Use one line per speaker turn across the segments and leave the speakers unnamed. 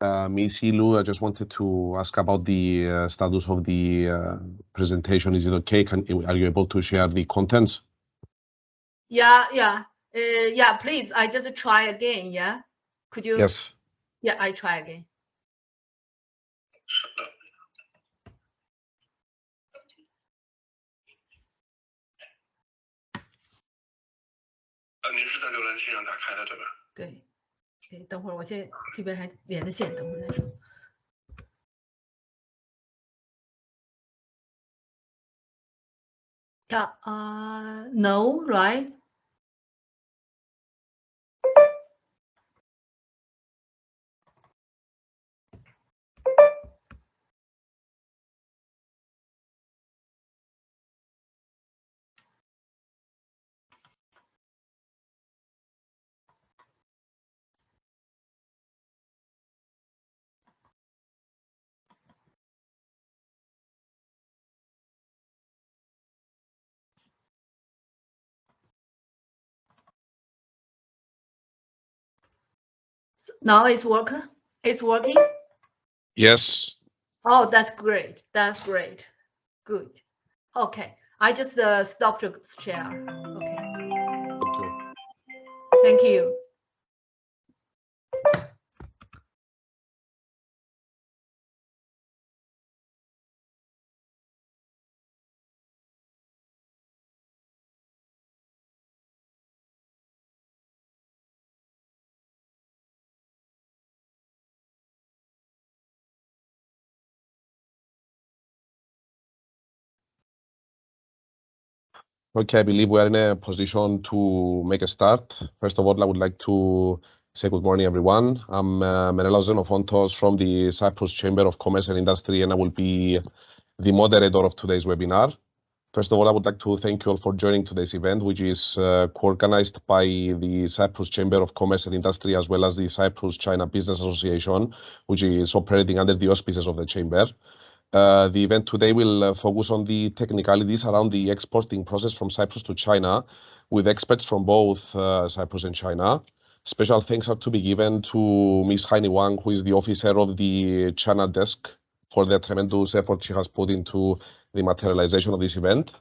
Ms. Ilu, I just wanted to ask about the status of the presentation. Is it okay? Are you able to share the contents?
Yeah, please. I just try again. Yeah, could you?
Yes.
Yeah, I try again.对，等会儿我先这边还连着线，等会儿再说。Yeah, no, right? Now it's working. It's working.
Yes.
Oh, that's great. That's great. Good. Okay. I just stopped the share. Okay. Thank you.
Okay, I believe we are in a position to make a start. First of all, I would like to say good morning, everyone. I'm Menelaos Xenophontos from the Cyprus Chamber of Commerce and Industry, and I will be the moderator of today's webinar. First of all, I would like to thank you all for joining today's event, which is co-organized by the Cyprus Chamber of Commerce and Industry, as well as the Cyprus-China Business Association, which is operating under the auspices of the Chamber. The event today will focus on the technicalities around the exporting process from Cyprus to China, with experts from both Cyprus and China. Special thanks are to be given to Ms. Heini Wang, who is the officer of the China desk, for the tremendous effort she has put into the materialization of this event.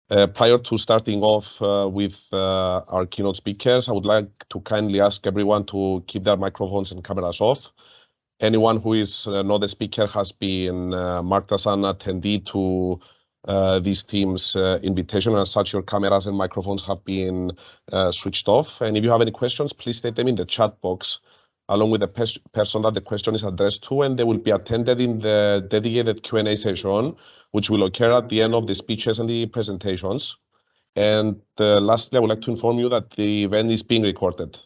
Prior to starting off with our keynote speakers, I would like to kindly ask everyone to keep their microphones and cameras off. Anyone who is not a speaker has been marked as an attendee to this team's invitation, and as such, your cameras and microphones have been switched off. And if you have any questions, please state them in the chat box, along with the person that the question is addressed to, and they will be attended in the dedicated Q&A session, which will occur at the end of the speeches and the presentations. And lastly, I would like to inform you that the event is being recorded.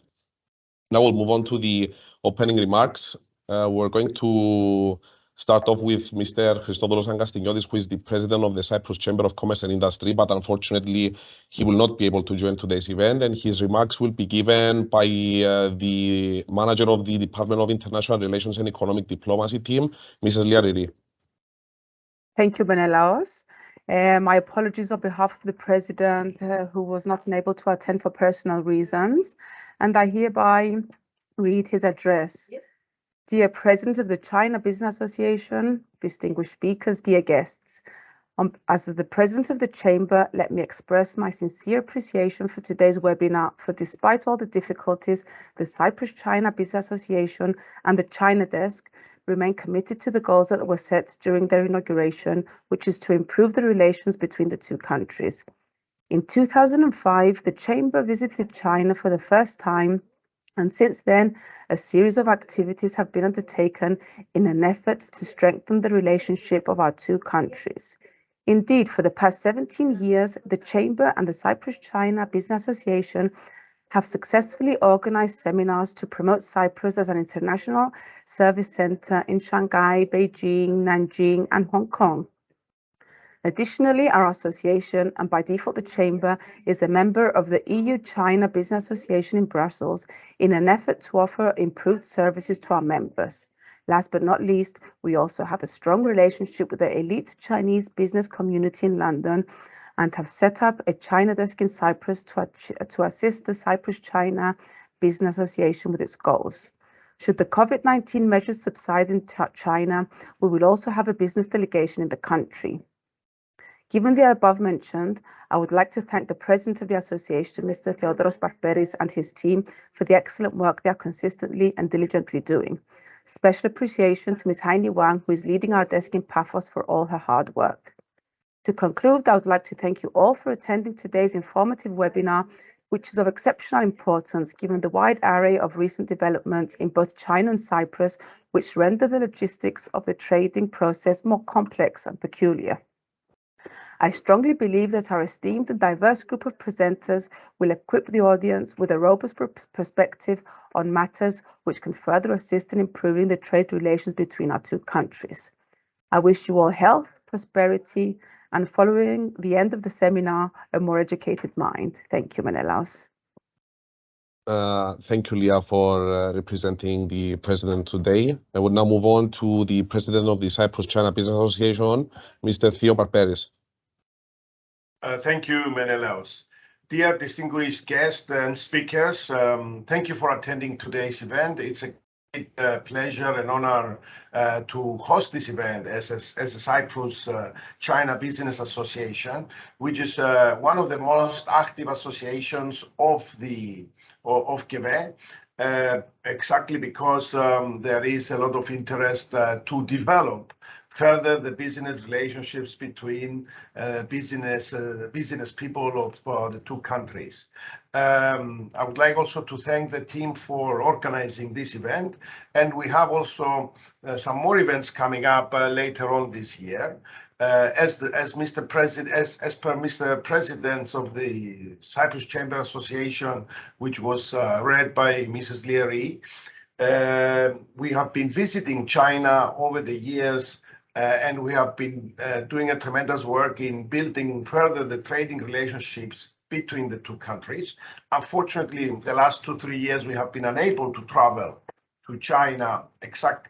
Now we'll move on to the opening remarks. We're going to start off with Mr. Christodolos Angastigniotis, who is the president of the Cyprus Chamber of Commerce and Industry, but unfortunately, he will not be able to join today's event, and his remarks will be given by the manager of the Department of International Relations and Economic Diplomacy team, Mrs. Liariri.
Thank you, Menelaos. My apologies on behalf of the president, who was not able to attend for personal reasons, and I hereby read his address. Dear President of the China Business Association, distinguished speakers, dear guests, as the President of the Chamber, let me express my sincere appreciation for today's webinar, for despite all the difficulties, the Cyprus-China Business Association and the China Desk remain committed to the goals that were set during their inauguration, which is to improve the relations between the two countries. In 2005, the Chamber visited China for the first time, and since then, a series of activities have been undertaken in an effort to strengthen the relationship of our two countries. Indeed, for the past 17 years, the Chamber and the Cyprus-China Business Association have successfully organized seminars to promote Cyprus as an international service center in Shanghai, Beijing, Nanjing, and Hong Kong. Additionally, our association, and by default the Chamber, is a member of the EU-China Business Association in Brussels in an effort to offer improved services to our members. Last but not least, we also have a strong relationship with the elite Chinese business community in London and have set up a China desk in Cyprus to assist the Cyprus-China Business Association with its goals. Should the COVID-19 measures subside in China, we will also have a business delegation in the country. Given the above mentioned, I would like to thank the President of the Association, Mr. Theodoros Barbares, and his team for the excellent work they are consistently and diligently doing. Special appreciation to Ms. Heini Wang, who is leading our desk in Paphos, for all her hard work. To conclude, I would like to thank you all for attending today's informative webinar, which is of exceptional importance given the wide array of recent developments in both China and Cyprus, which render the logistics of the trading process more complex and peculiar. I strongly believe that our esteemed and diverse group of presenters will equip the audience with a robust perspective on matters which can further assist in improving the trade relations between our two countries. I wish you all health, prosperity, and following the end of the seminar, a more educated mind. Thank you, Menelaos.
Thank you, Leah, for representing the President today. I will now move on to the President of the Cyprus-China Business Association, Mr. Theo Barbares.
Thank you, Menelaos. Dear distinguished guests and speakers, thank you for attending today's event. It's a great pleasure and honor to host this event as a Cyprus-China Business Association, which is one of the most active associations of GEVE, exactly because there is a lot of interest to develop further the business relationships between business people of the two countries. I would like also to thank the team for organizing this event, and we have also some more events coming up later on this year. As per Mr. President of the Cyprus Chamber Association, which was read by Mrs. Leary, we have been visiting China over the years. And we have been doing a tremendous work in building further the trading relationships between the two countries. Unfortunately, in the last 2-3 years, we have been unable to travel to China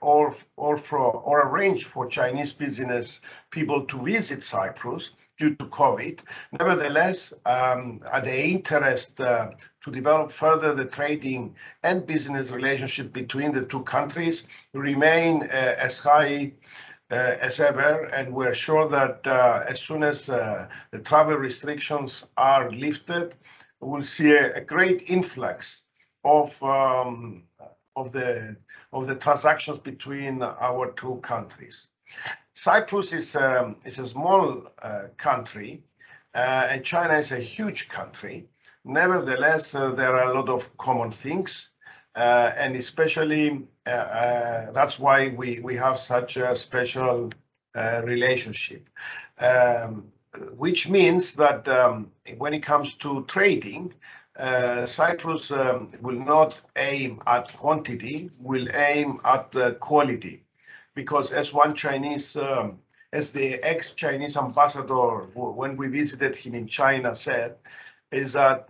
or arrange for Chinese business people to visit Cyprus due to COVID. Nevertheless, the interest to develop further the trading and business relationship between the two countries remain as high as ever, and we're sure that as soon as the travel restrictions are lifted, we'll see a great influx of the transactions between our two countries. Cyprus is a small country, and China is a huge country. Nevertheless, there are a lot of common things. And especially that's why we have such a special relationship, which means that when it comes to trading, Cyprus will not aim at quantity, will aim at quality, because as one Chinese, as the ex-Chinese ambassador, when we visited him in China, said, is that,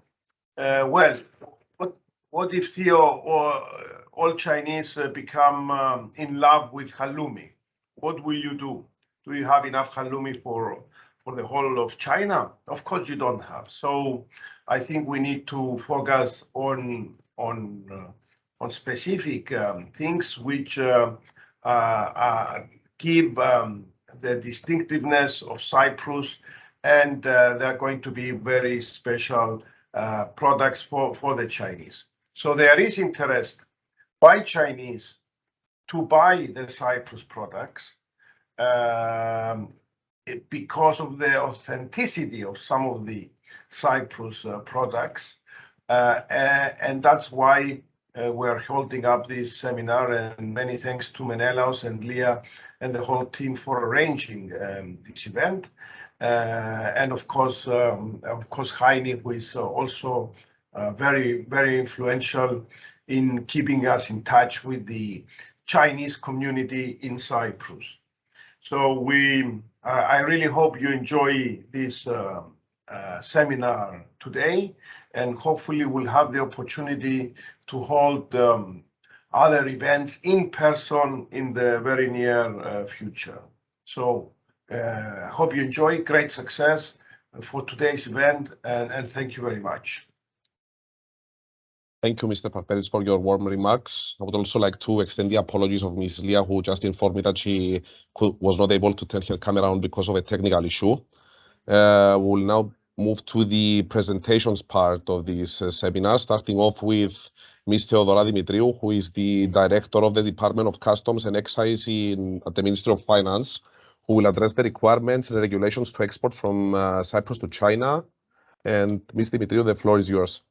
well, what if Theo or all Chinese become in love with halloumi? What will you do? Do you have enough halloumi for the whole of China? Of course you don't have. So I think we need to focus on specific things which give the distinctiveness of Cyprus, and they're going to be very special products for the Chinese. So there is interest by Chinese to buy the Cyprus products because of the authenticity of some of the Cyprus products. And that's why we're holding up this seminar, and many thanks to Menelaos and Leah and the whole team for arranging this event. And of course, Heini, who is also very, very influential in keeping us in touch with the Chinese community in Cyprus. So I really hope you enjoy this seminar today, and hopefully we'll have the opportunity to hold other events in person in the very near future. So I hope you enjoy. Great success for today's event, and thank you very much.
Thank you, Mr. Barbares, for your warm remarks. I would also like to extend the apologies of Ms. Leah, who just informed me that she was not able to turn her camera on because of a technical issue. We'll now move to the presentations part of this seminar, starting off with Ms. Theodora Demetriou, who is the Director of the Department of Customs and Excise at the Ministry of Finance, who will address the requirements and regulations to export from Cyprus to China. And Ms. Demetriou, the floor is yours.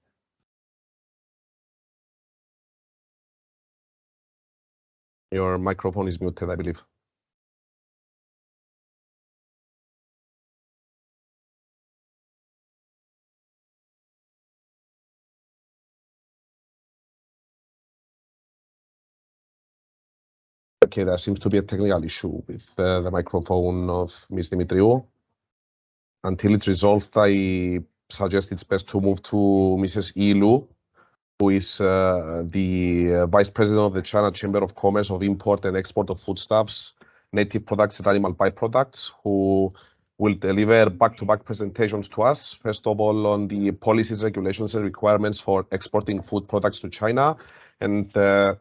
Your microphone is muted, I believe. Okay, there seems to be a technical issue with the microphone of Ms. Demetriou. Until it's resolved, I suggest it's best to move to Mrs. Ilu, who is the Vice President of the China Chamber of Commerce of Import and Export of Foodstuffs, Native Products and Animal Byproducts, who will deliver back-to-back presentations to us. First of all, on the policies, regulations, and requirements for exporting food products to China. And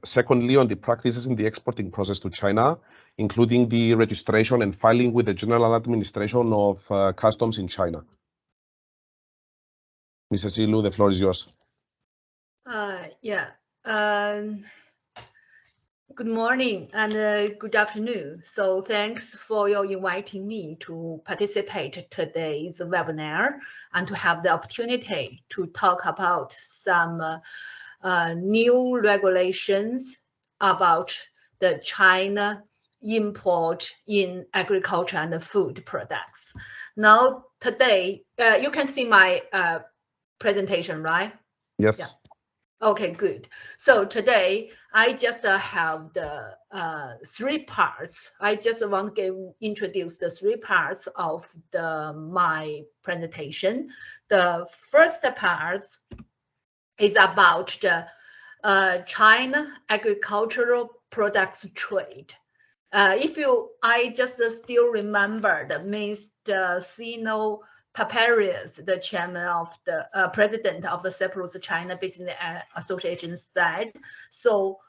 secondly, on the practices in the exporting process to China, including the registration and filing with the General Administration of Customs in China. Mrs. Ilu, the floor is yours.
Good morning and good afternoon. So thanks for your inviting me to participate today's webinar and to have the opportunity to talk about some new regulations about the China import in agriculture and food products. Now today, you can see my presentation, right?
Yes.
Yeah. Okay, good. So today I just have the 3 parts. I just want to introduce the 3 parts of my presentation. The first part is about the China agricultural products trade. I just still remember the Mr. Theo Barbares, the chairman of the president of the Cyprus-China Business Association, said, so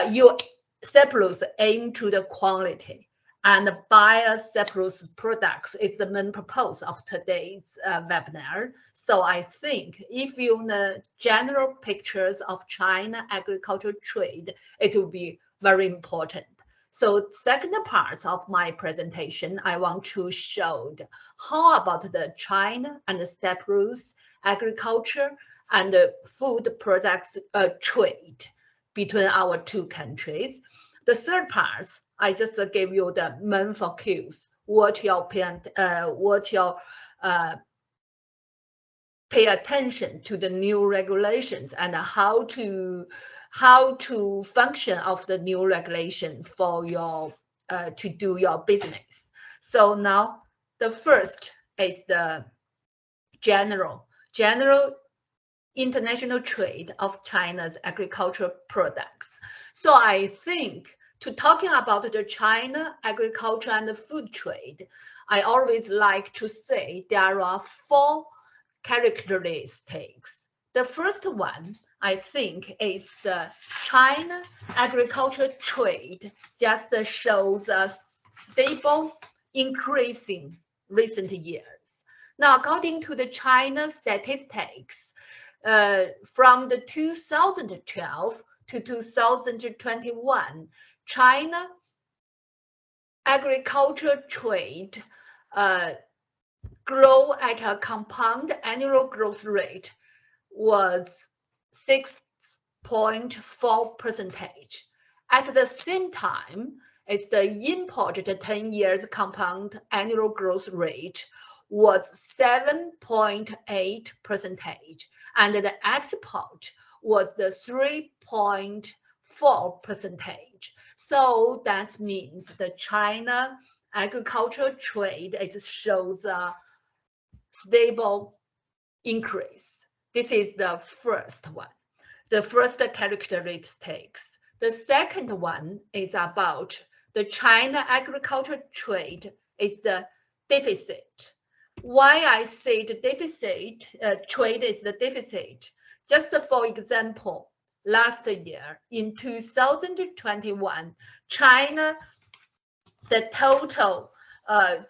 your Cyprus aim to the quality and buy Cyprus products is the main purpose of today's webinar. So I think if you know general pictures of China agricultural trade, it will be very important. So second part of my presentation, I want to show how about the China and the Cyprus agriculture and the food products trade between our 2 countries. The third part, I just gave you the main focus, what you'll pay attention to the new regulations and how to function of the new regulation for your to do your business. So now the first is the general international trade of China's agricultural products. So I think to talking about the China agriculture and the food trade, I always like to say there are 4 characteristics. The first one, I think, is the China agriculture trade just shows a stable increasing recent years. Now, according to the China statistics, from the 2012 to 2021, China agriculture trade grow at a compound annual growth rate was 6.4%. At the same time, it's the import 10 years compound annual growth rate was 7.8%, and the export was the 3.4%. So that means the China agricultural trade, it shows a stable increase. This is the first one, the first characteristics. The second one is about the China agricultural trade is the deficit. Why I say the deficit, trade is the deficit, just for example, last year in 2021, China, the total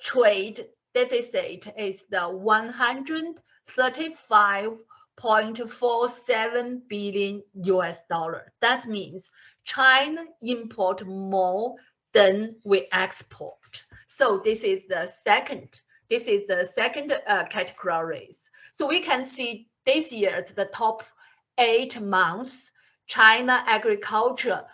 trade deficit is the 135.47 billion US dollar. That means China import more than we export. So this is the second categories. So we can see this year's the top 8 months China agriculture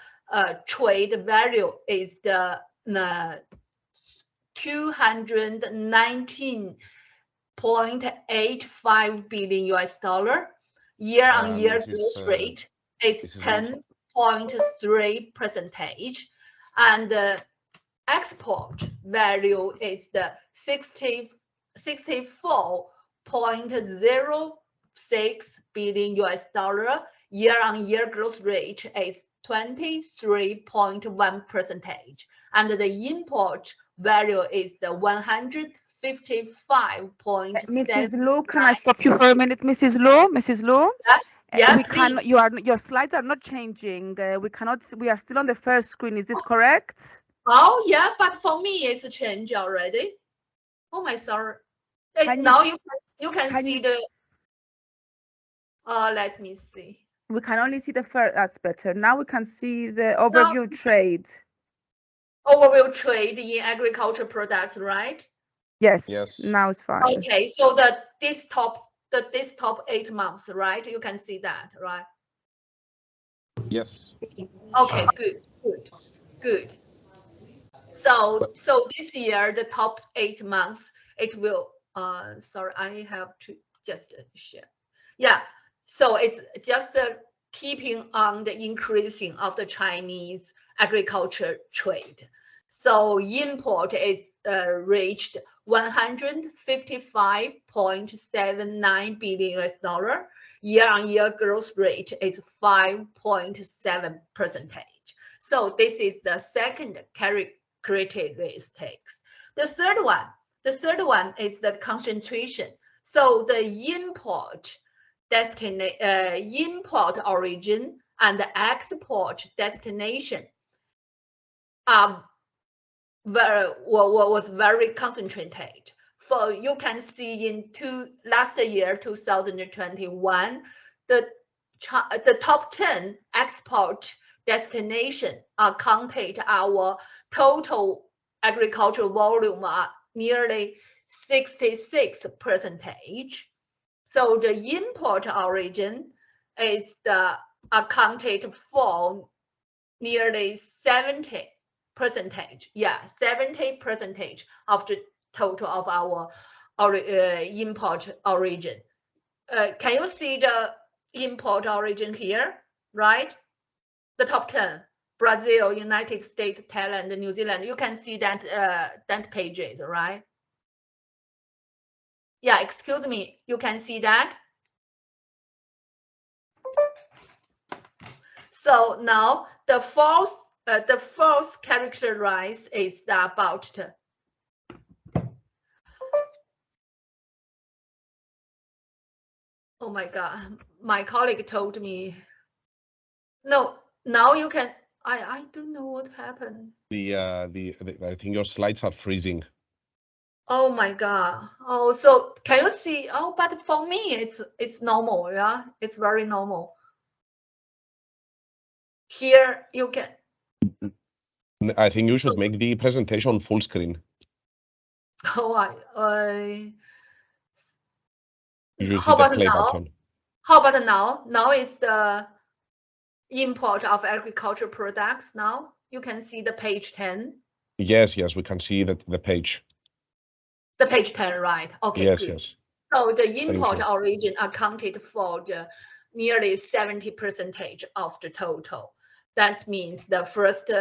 trade value is the 219.85 billion US dollar. Year-on-year growth rate is 10.3%, and the export value is the 64.06 billion US dollar. Year-on-year growth rate is 23.1%, and the import value is the 155.7.
Mrs. Lu, can I stop you for a minute, Mrs. Lu? Mrs. Lu?
Yeah,
we can. Your slides are not changing. We cannot. We are still on the first screen. Is this correct?
Oh yeah, but for me it's a change already. Oh my, sorry. Now you can see the. Let me see.
We can only see the first. That's better. Now we can see the overview trade.
Overview trade in agriculture products, right?
Yes. Yes. Now it's fine.
Okay, so this top 8 months, right? You can see that, right?
Yes.
Okay, good. So this year the top 8 months it will. Sorry, I have to just share. Yeah. So it's just keeping on the increasing of the Chinese agriculture trade. So import is reached 155.79 billion US dollar. Year-on-year growth rate is 5.7%. So this is the second characteristics. The third one is the concentration. So the import origin and the export destination was very concentrated. For you can see in last year 2021, the top 10 export destination accounted our total agricultural volume nearly 66%. So the import origin is accounted for nearly 70%. Yeah, 70% of the total of our import origin. Can you see the import origin here, right? The top 10, Brazil, United States, Thailand, New Zealand. You can see that pages, right? Yeah, excuse me, you can see that. So now the fourth characterized is about oh my God, my colleague told me. No, now you can. I don't know what happened.
I think your slides are freezing.
Oh my God. Oh, so can you see? Oh, but for me, it's normal. Yeah, it's very normal. Here you can.
I think you should make the presentation full screen.
Oh,
How about now? Button.
How about now? Now is the import of agricultural products. Now you can see the page 10.
Yes, we can see the page.
The page 10, right? Okay,
yes,
good.
Yes.
So the import origin accounted for the nearly 70% of the total. That means the first,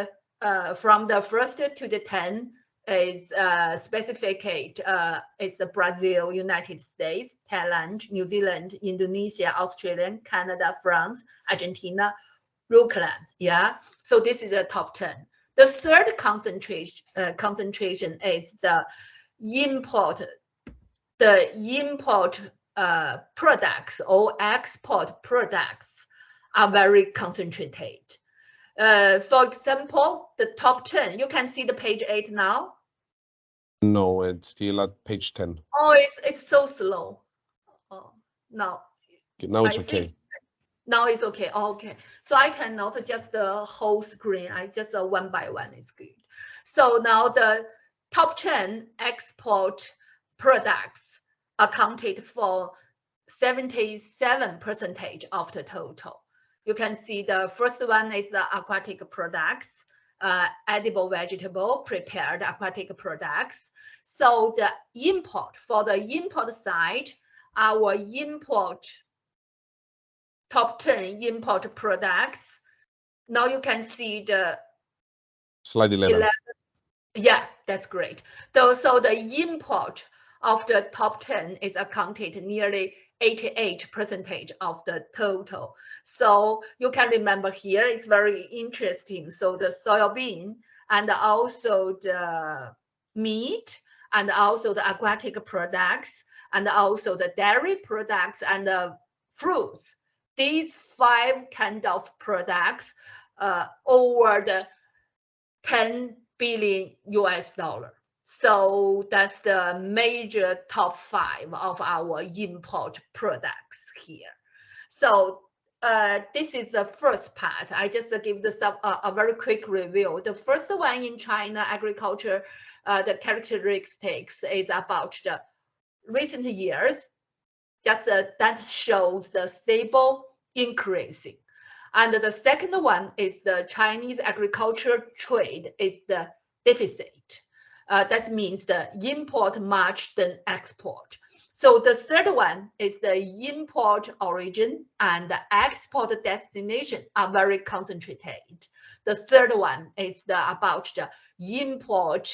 from the first to the 10 is specified is the Brazil, United States, Thailand, New Zealand, Indonesia, Australia, Canada, France, Argentina, Rookland. Yeah. So this is the top 10. The third concentration is the import products or export products are very concentrated. For example, the top 10, you can see the page 8 now.
No, it's still at page 10.
Oh, it's so slow. Oh, no.
Now it's okay.
Now it's okay. Oh, okay. So I cannot just the whole screen. I just one by one is good. So now the top 10 export products accounted for 77% of the total. You can see the first one is the aquatic products, edible vegetable, prepared aquatic products. So the import, for the import side, our import, top 10 import products. Now you can see the
slide 11.
Yeah, that's great. So the import of the top 10 is accounted nearly 88% of the total. So you can remember here, it's very interesting. So the soybean and also the meat and also the aquatic products and also the dairy products and the fruits. These 5 kind of products over the 10 billion US dollar. So that's the major top 5 of our import products here. So this is the first part. I just give a very quick review. The first one in China agriculture, the characteristics is about the recent years. Just that shows the stable increasing. And the second one is the Chinese agriculture trade is the deficit. That means the import much than export. So the third one is the import origin and the export destination are very concentrated. The third one is about the import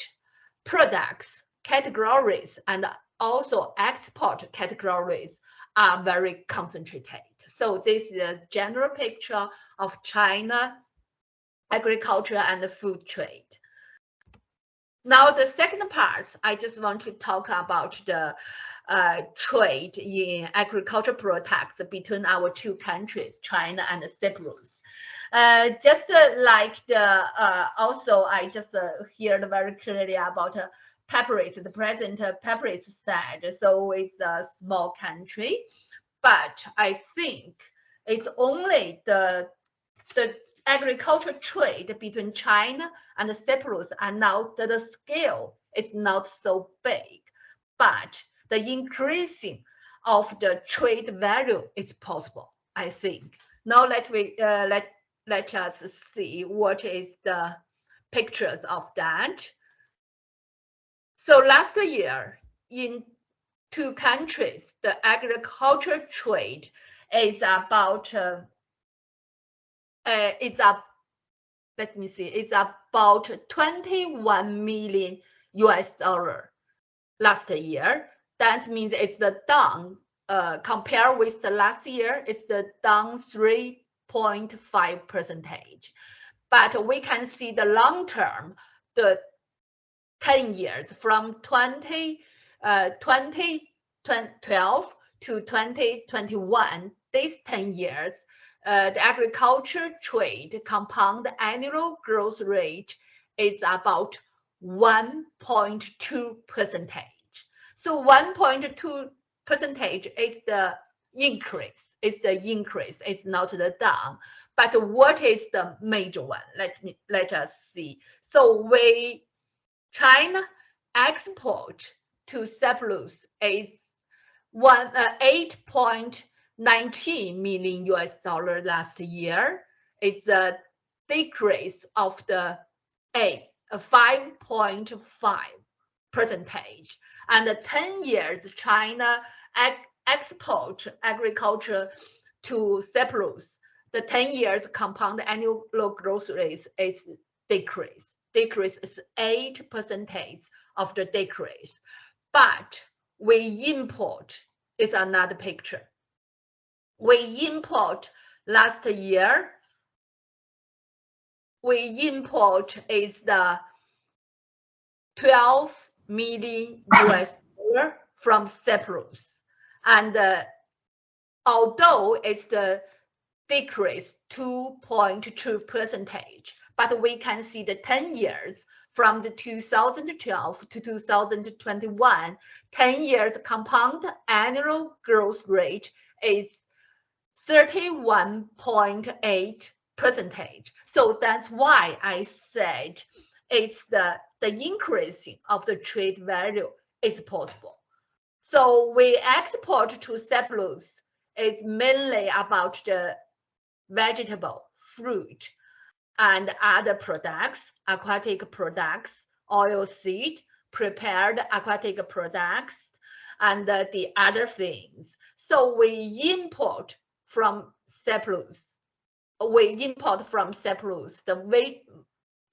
products categories and also export categories are very concentrated. So this is a general picture of China agriculture and the food trade. Now, the second part, I just want to talk about the trade in agricultural products between our 2 countries, China and Cyprus. Just like the, also I just heard very clearly about Barbares, the president Barbares said, so it's a small country, but I think it's only the agricultural trade between China and Cyprus, and now the scale is not so big, but the increasing of the trade value is possible, I think. Now let us see what is the pictures of that. So last year in 2 countries, the agriculture trade is about let me see, it's about 21 million US dollar last year. That means it's the down compared with the last year, it's the down 3.5%. But we can see the long term, the 10 years from 2012 to 2021, these 10 years, the agriculture trade compound annual growth rate is about 1.2%. So 1.2% is the increase. It's not the down. But what is the major one? Let us see. So China export to Cyprus is 8.19 million US dollar last year. It's a decrease of the 5.5%. And the 10 years China export agriculture to Cyprus, the 10 years compound annual growth rate is decrease. Decrease is 8% of the decrease. But we import is another picture. We import last year, we import is the 12 million US dollar from Cyprus. And although it's the decrease 2.2%, but we can see the 10 years from the 2012 to 2021, 10 years compound annual growth rate is 31.8%. So that's why I said it's the increasing of the trade value is possible. So we export to Cyprus is mainly about the vegetable, fruit, and other products, aquatic products, oil seed, prepared aquatic products, and the other things. So we import from Cyprus. The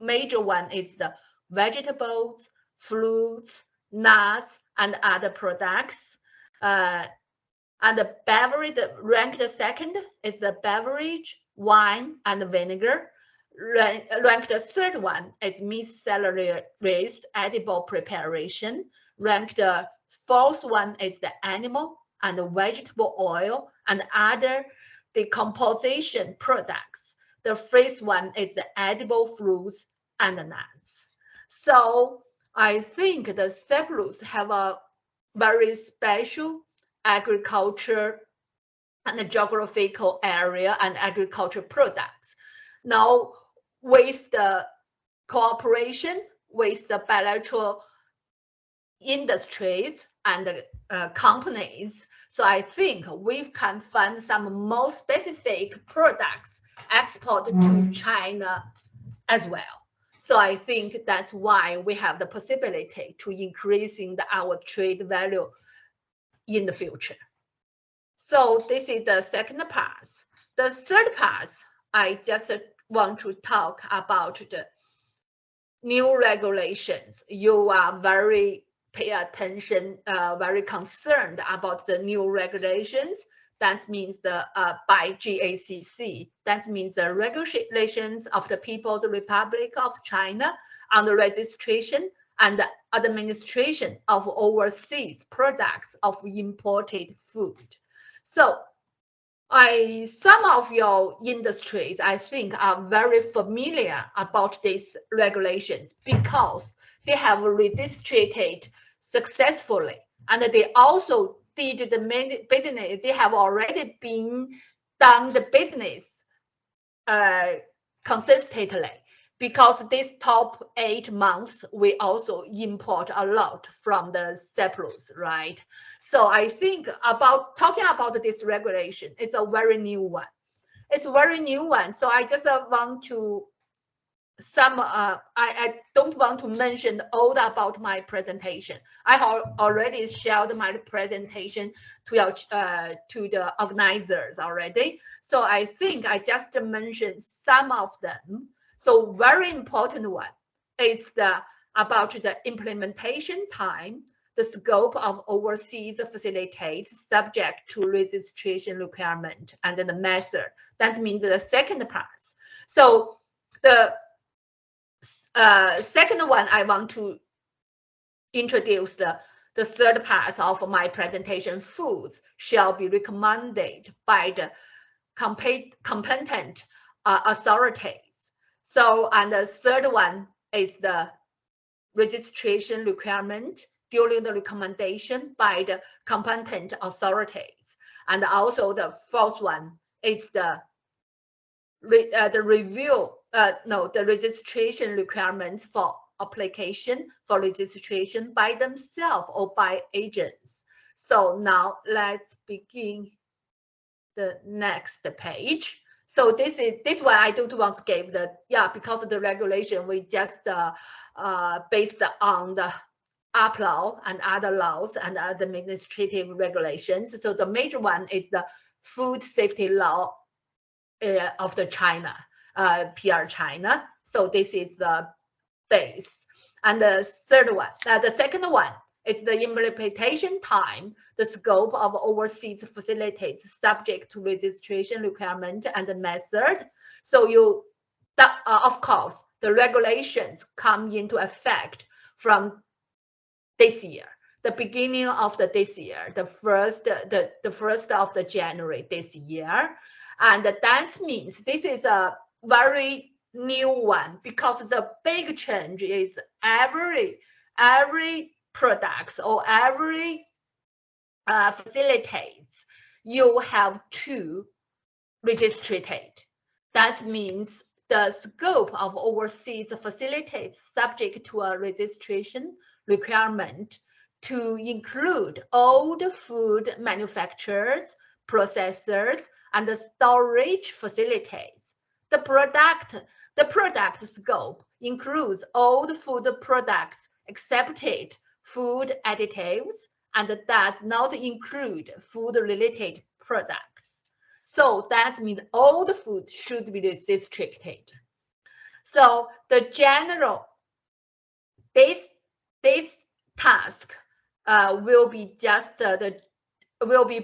major one is the vegetables, fruits, nuts, and other products. And the beverage ranked second is the beverage, wine, and vinegar. Ranked third one is miscellaneous edible preparation. Ranked fourth one is the animal and the vegetable oil and other decomposition products. The fifth one is the edible fruits and nuts. So I think the Cyprus have a very special agriculture and geographical area and agriculture products. Now, with the cooperation with the bilateral industries and companies, so I think we can find some more specific products exported to China as well. So I think that's why we have the possibility to increasing our trade value in the future. So this is the second part. The third part, I just want to talk about the new regulations. You are very pay attention, very concerned about the new regulations. That means the by GACC. That means the regulations of the People's Republic of China on the registration and the administration of overseas products of imported food. So some of your industries, I think, are very familiar about these regulations because they have registered successfully, and they also did the main business. They have already been done the business consistently, because these top 8 months, we also import a lot from the Cyprus, right? So I think talking about this regulation, it's a very new one. It's a very new one. So I just want to I don't want to mention all about my presentation. I have already shared my presentation to the organizers already. So I think I just mentioned some of them. So very important one is about the implementation time, the scope of overseas facilities subject to registration requirement, and the method. That means the second part. So the second one, I want to introduce the third part of my presentation. Foods shall be recommended by the competent authorities. So, and the third one is the registration requirement during the recommendation by the competent authorities. And also the fourth one is the registration requirements for application for registration by themselves or by agents. So now let's begin the next page. So this one I don't want to give because of the regulation we just based on the upload and other laws and other administrative regulations. So the major one is the food safety law of the China, PR China. So this is the base. And the third one, the second one is the implementation time, the scope of overseas facilities subject to registration requirement and the method. So of course, the regulations come into effect from this year. the beginning of this year, the first of the January this year. And that means this is a very new one, because the big change is every product or every facilities, you have to register it. That means the scope of overseas facilities subject to a registration requirement to include all the food manufacturers, processors, and the storage facilities. The product scope includes all the food products except food additives and does not include food-related products. So that means all the food should be restricted. So the general, this task will be just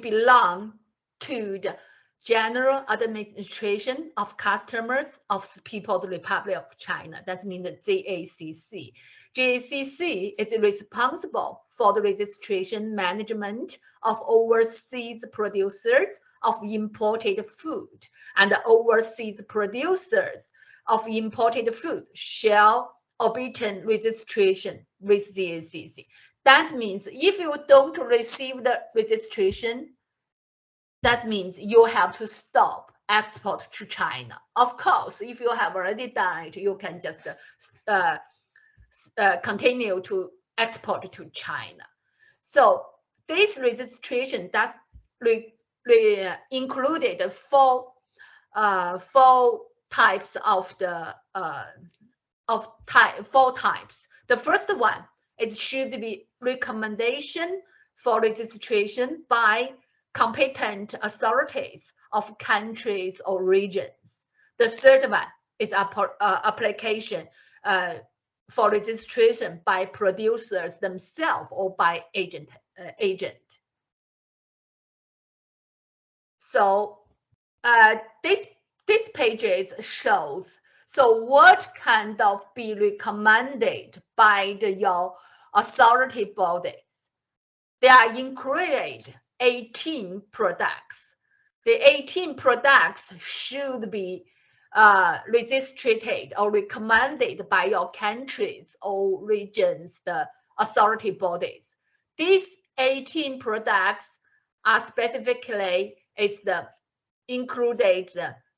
belong to the General Administration of Customers of the People's Republic of China. That means the JACC. JACC is responsible for the registration management of overseas producers of imported food, and the overseas producers of imported food shall obtain registration with JACC. That means if you don't receive the registration, that means you have to stop export to China. Of course, if you have already done it, you can just continue to export to China. So this registration does included four types of the four types. The first one, it should be recommendation for registration by competent authorities of countries or regions. The third one is application for registration by producers themselves or by agent. So this pages shows what kind of be recommended by your authority bodies. They are included 18 products. The 18 products should be registered or recommended by your countries or regions, the authority bodies. These 18 products are specifically included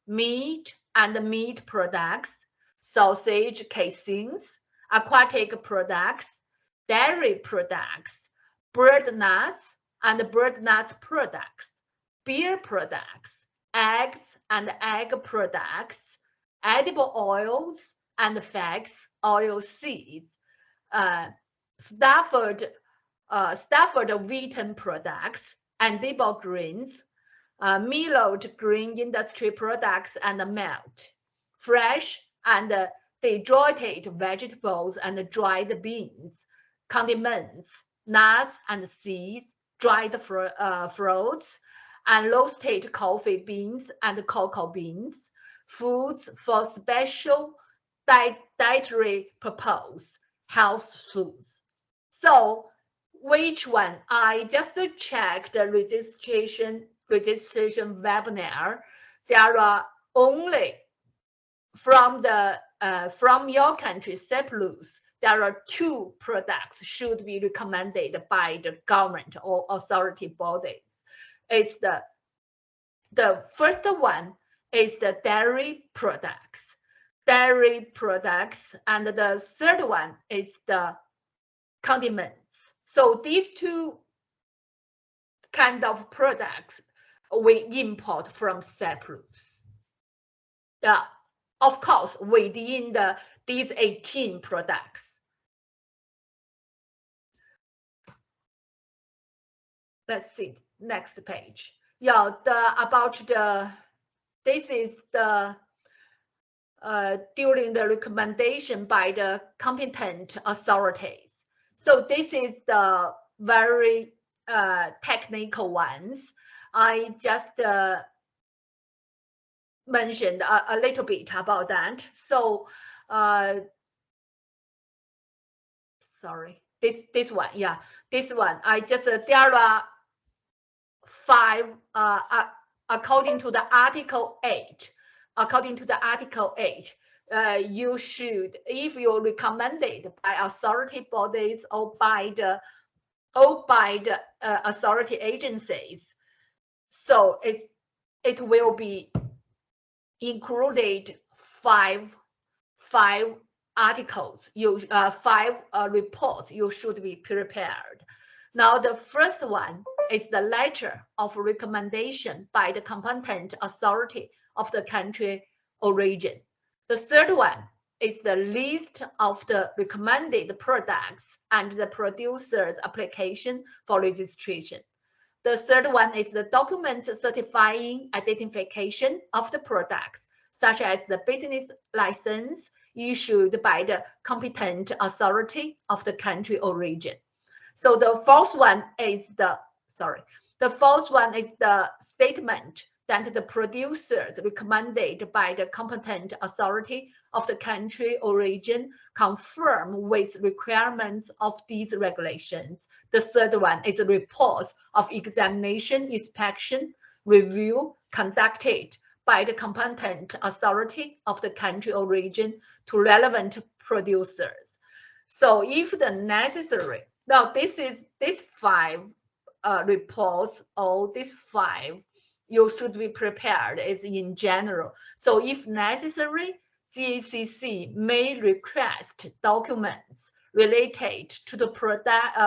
meat and meat products, sausage casings, aquatic products, dairy products, bird nuts and bird nuts products, beer products, eggs and egg products, edible oils and fats, oil seeds, Stafford wheaten products, edible grains, milled grain industry products and melt, fresh and dehydrated vegetables and dried beans, condiments, nuts and seeds, dried fruits, and roasted coffee beans and cocoa beans, foods for special dietary purpose, health foods. So which one? I just checked the registration webinar. There are only from your country, Cyprus, there are 2 products should be recommended by the government or authority bodies. It's the first one is the dairy products, and the third one is the condiments. So these 2 kind of products we import from Cyprus. Of course, within these 18 products. Let's see, next page. Yeah, this is the during the recommendation by the competent authorities. So this is the very technical ones. I just mentioned a little bit about that. So sorry, this one, yeah, this one. I just there are 5 according to the Article 8. According to the Article 8, you should, if you're recommended by authority bodies or by the authority agencies, so it will be included 5 articles, 5 reports you should be prepared. Now, the first one is the letter of recommendation by the competent authority of the country origin. The third one is the list of the recommended products and the producer's application for registration. The third one is the documents certifying identification of the products, such as the business license issued by the competent authority of the country origin. So the fourth one is the statement that the producers recommended by the competent authority of the country origin conform with requirements of these regulations. The third one is reports of examination, inspection, review conducted by the competent authority of the country origin to relevant producers. So if the necessary, now these 5 reports or these 5 you should be prepared is in general. So if necessary, GACC may request documents related to the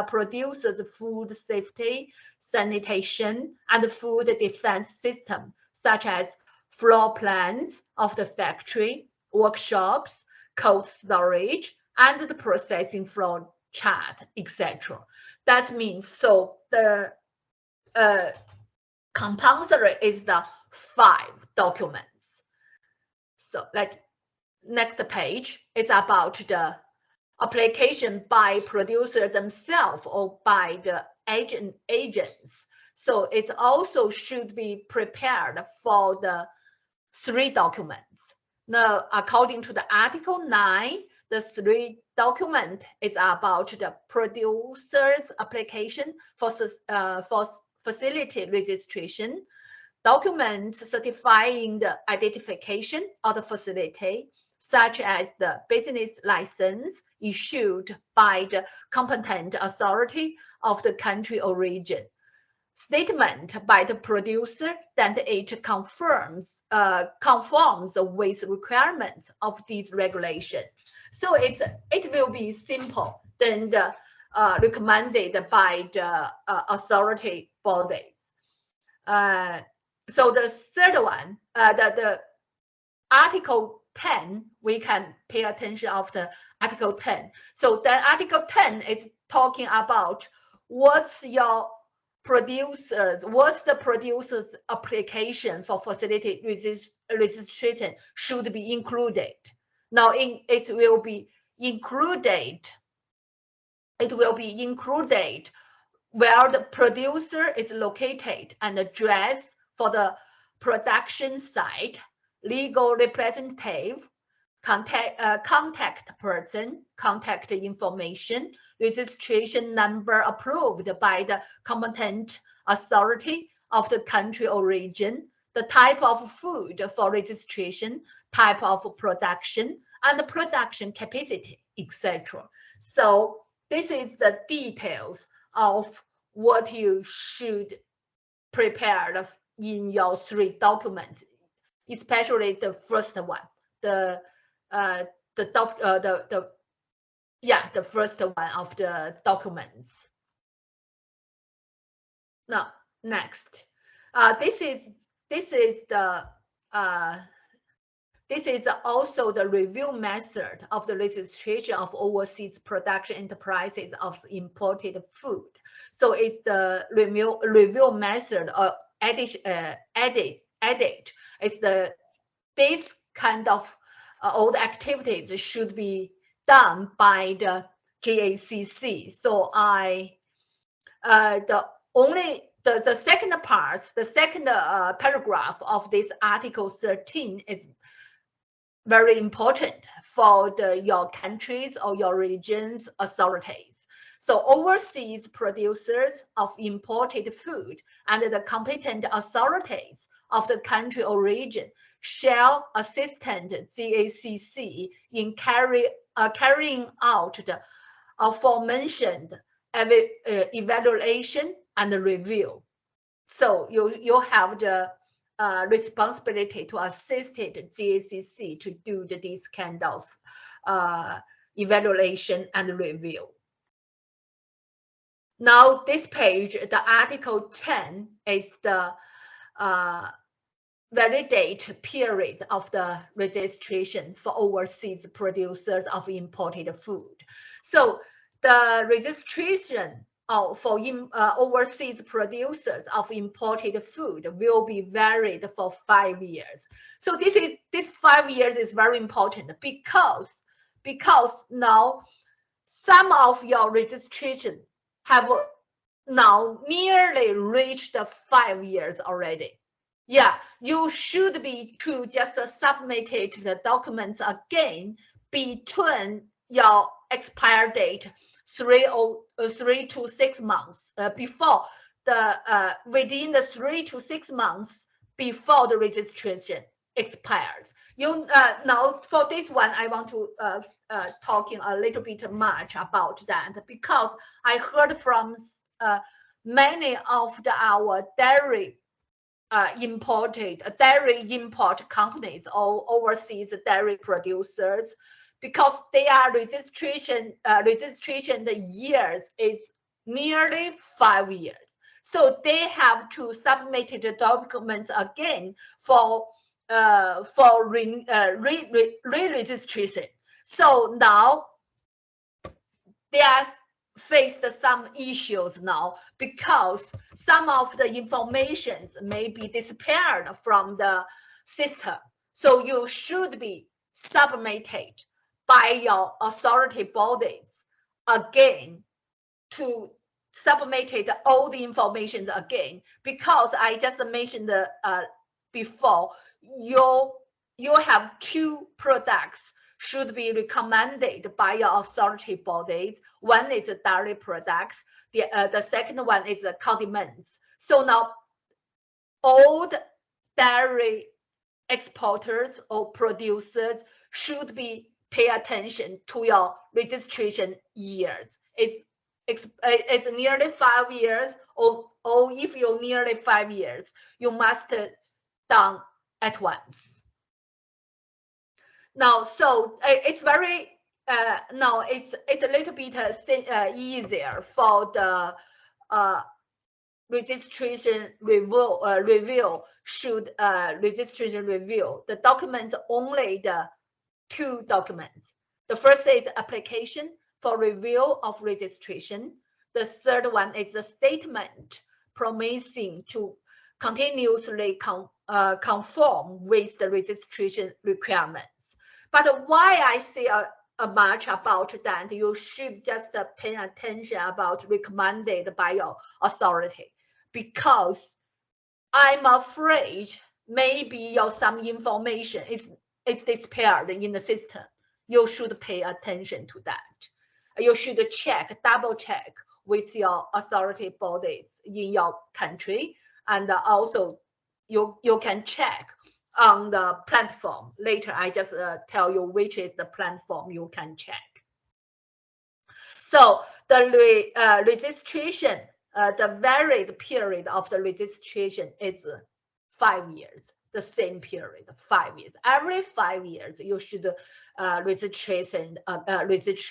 producer's food safety, sanitation, and food defense system, such as floor plans of the factory, workshops, cold storage, and the processing flow chart, etc. That means, so the compulsory is the 5 documents. So next page is about the application by producer themselves or by the agents. So it also should be prepared for the 3 documents. Now, according to the Article 9, the 3 document is about the producer's application for facility registration, documents certifying the identification of the facility, such as the business license issued by the competent authority of the country origin, statement by the producer that it conforms with requirements of these regulations. So it will be simple than the recommended by the authority bodies. So the third one, the Article 10, we can pay attention of the Article 10. So then Article 10 is talking about what's the producer's application for facility registration should be included. Now it will be included where the producer is located, and address for the production site, legal representative, contact person, contact information, registration number approved by the competent authority of the country origin, the type of food for registration, type of production, and the production capacity, etc. So this is the details of what you should prepare in your 3 documents, especially the first one, the first one of the documents. Now, next, this is also the review method of the registration of overseas production enterprises of imported food. So it's the review method or edit. It's this kind of all the activities should be done by the GACC. So the second part, the second paragraph of this Article 13 is very important for your countries or your regions authorities. So overseas producers of imported food and the competent authorities of the country or region shall assist GACC in carrying out the aforementioned evaluation and review. So you have the responsibility to assist GACC to do this kind of evaluation and review. Now, this page, the Article 10 is the validate period of the registration for overseas producers of imported food. So the registration for overseas producers of imported food will be varied for 5 years. So this 5 years is very important because now some of your registration have now nearly reached 5 years already. Yeah, you should be to just submit the documents again between your expire date 3 to 6 months before the within the 3 to 6 months before the registration expires. You now for this one, I want to talking a little bit much about that because I heard from many of our dairy import companies or overseas dairy producers, because their registration the years is nearly 5 years. So they have to submit the documents again for re-registration. So now they are faced some issues now because some of the information may be disappeared from the system. So you should be submitted by your authority bodies again to submit all the information again, because I just mentioned before, you have 2 products should be recommended by your authority bodies. One is dairy products, the second one is condiments. So now all the dairy exporters or producers should be pay attention to your registration years. It's nearly 5 years, or if you're nearly 5 years, you must done at once. Now, so it's very now it's a little bit easier for the registration review. Should registration review the documents, only the 2 documents. The first is application for review of registration. The third one is the statement promising to continuously conform with the registration requirements. But why I say much about that, you should just pay attention about recommended by your authority, because I'm afraid maybe some information is disappeared in the system. You should pay attention to that. You should double check with your authority bodies in your country, and also you can check on the platform. Later, I just tell you which is the platform you can check. So the registration, the varied period of the registration is 5 years, the same period, 5 years. Every 5 years, you should register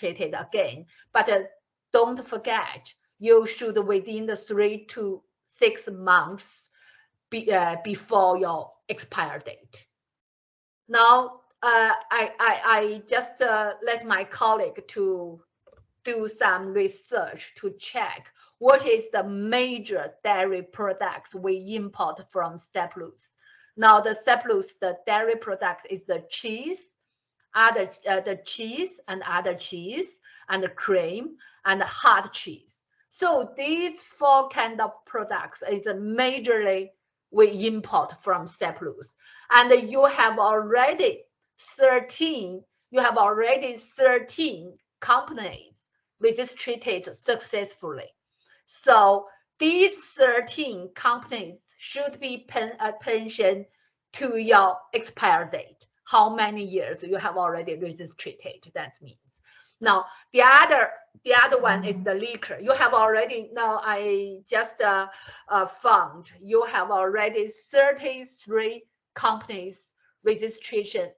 it again. But don't forget, you should within the 3 to 6 months before your expire date. Now, I just let my colleague to do some research to check what is the major dairy products we import from Cyprus. Now, the Cyprus, the dairy products is the cheese, the cheese and the cream and hard cheese. So these 4 kind of products is majorly we import from Cyprus, and you have already 13 companies registered successfully. So these 13 companies should be paying attention to your expire date. How many years you have already registered? That means. Now the other one is the liquor. You have already, now I just found you have already 33 companies registered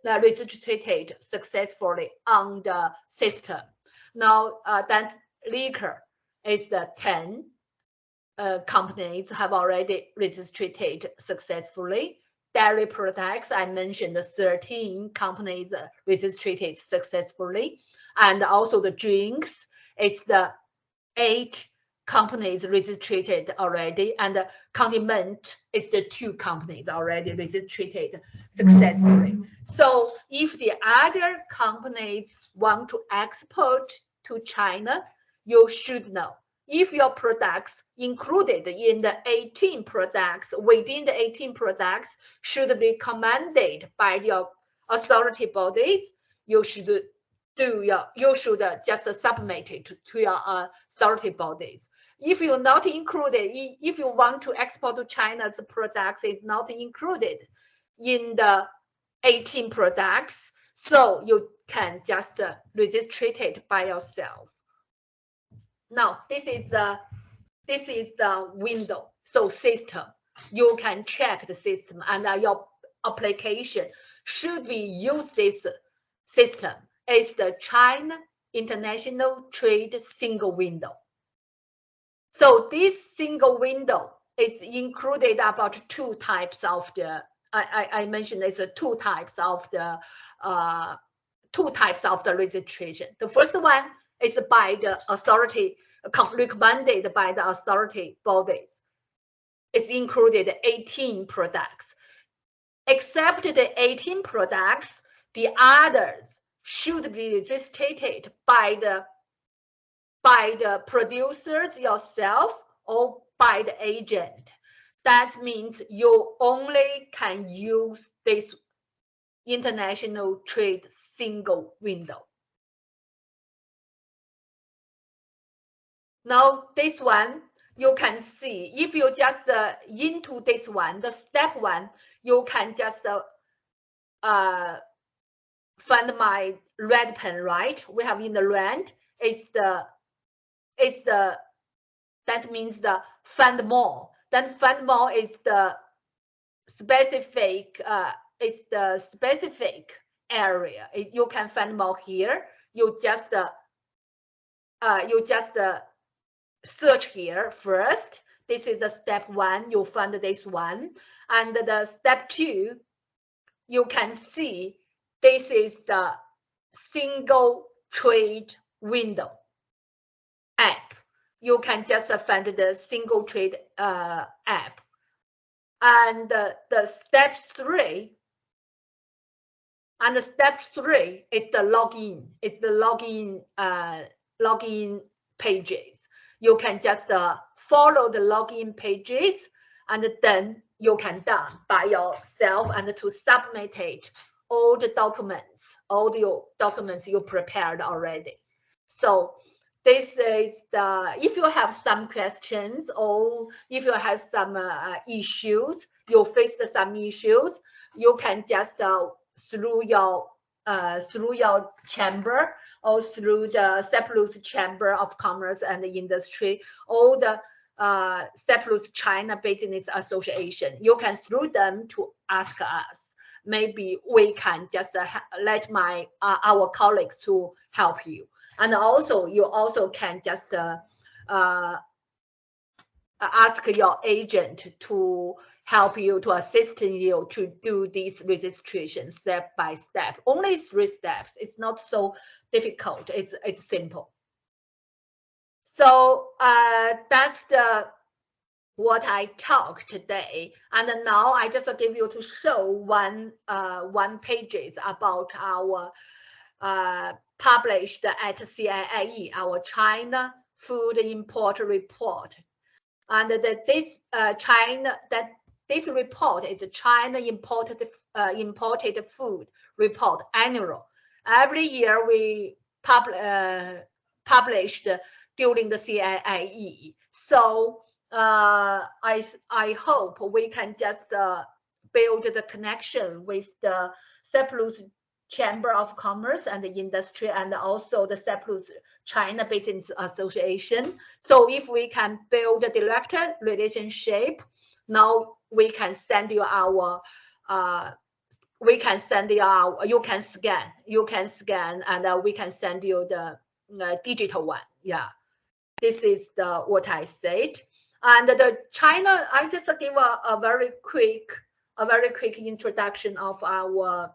successfully on the system. Now that liquor is the 10 companies have already registered successfully. Dairy products, I mentioned the 13 companies registered successfully. And also the drinks, it's the 8 companies registered already. And the condiment is the 2 companies already registered successfully. So if the other companies want to export to China, you should know. If your products included in the 18 products, within the 18 products should be commanded by your authority bodies, you should just submit it to your authority bodies. If you're not included, if you want to export to China's products, is not included in the 18 products, so you can just register it by yourself. Now this is the window, so system. You can check the system, and your application should be use this system. It's the China International Trade Single Window. So this single window is included about 2 types of the. I mentioned it's 2 types of the 2 types of the registration. The first one is by the authority, recommended by the authority bodies. It's included 18 products. Except the 18 products, the others should be registered by the producers yourself or by the agent. That means you only can use this international trade single window. Now this one, you can see, if you just into this one, the step 1, you can just find my red pen, right? We have in the red, that means the find more. Then find more is the specific, area. You can find more here. You just search here first. This is the step 1. You find this one, and the step 2. You can see this is the single trade window app. You can just find the single trade app, and the step 3. And the step 3 is the login. It's the login pages. You can just follow the login pages, and then you can done by yourself and to submit it all the documents you prepared already. So this is the, if you have some questions or if you have some issues, you faced some issues, you can just through your chamber or through the Cyprus Chamber of Commerce and Industry or the Cyprus-China Business Association. You can through them to ask us. Maybe we can just let our colleagues to help you. And also, you also can just ask your agent to help you, to assist you to do this registration step by step. Only 3 steps. It's not so difficult. It's simple. So that's what I talked today. And now I just give you to show one pages about our published at CIIE, our China Food Import Report. And this report is a China imported food report annual. Every year we publish published during the CIIE. So I hope we can just build the connection with the Cyprus Chamber of Commerce and Industry, and also the Cyprus-China Business Association. So if we can build a direct relationship, now we can send you our, you can scan, and we can send you the digital one. Yeah, this is what I said. And the China, I just give a very quick introduction of our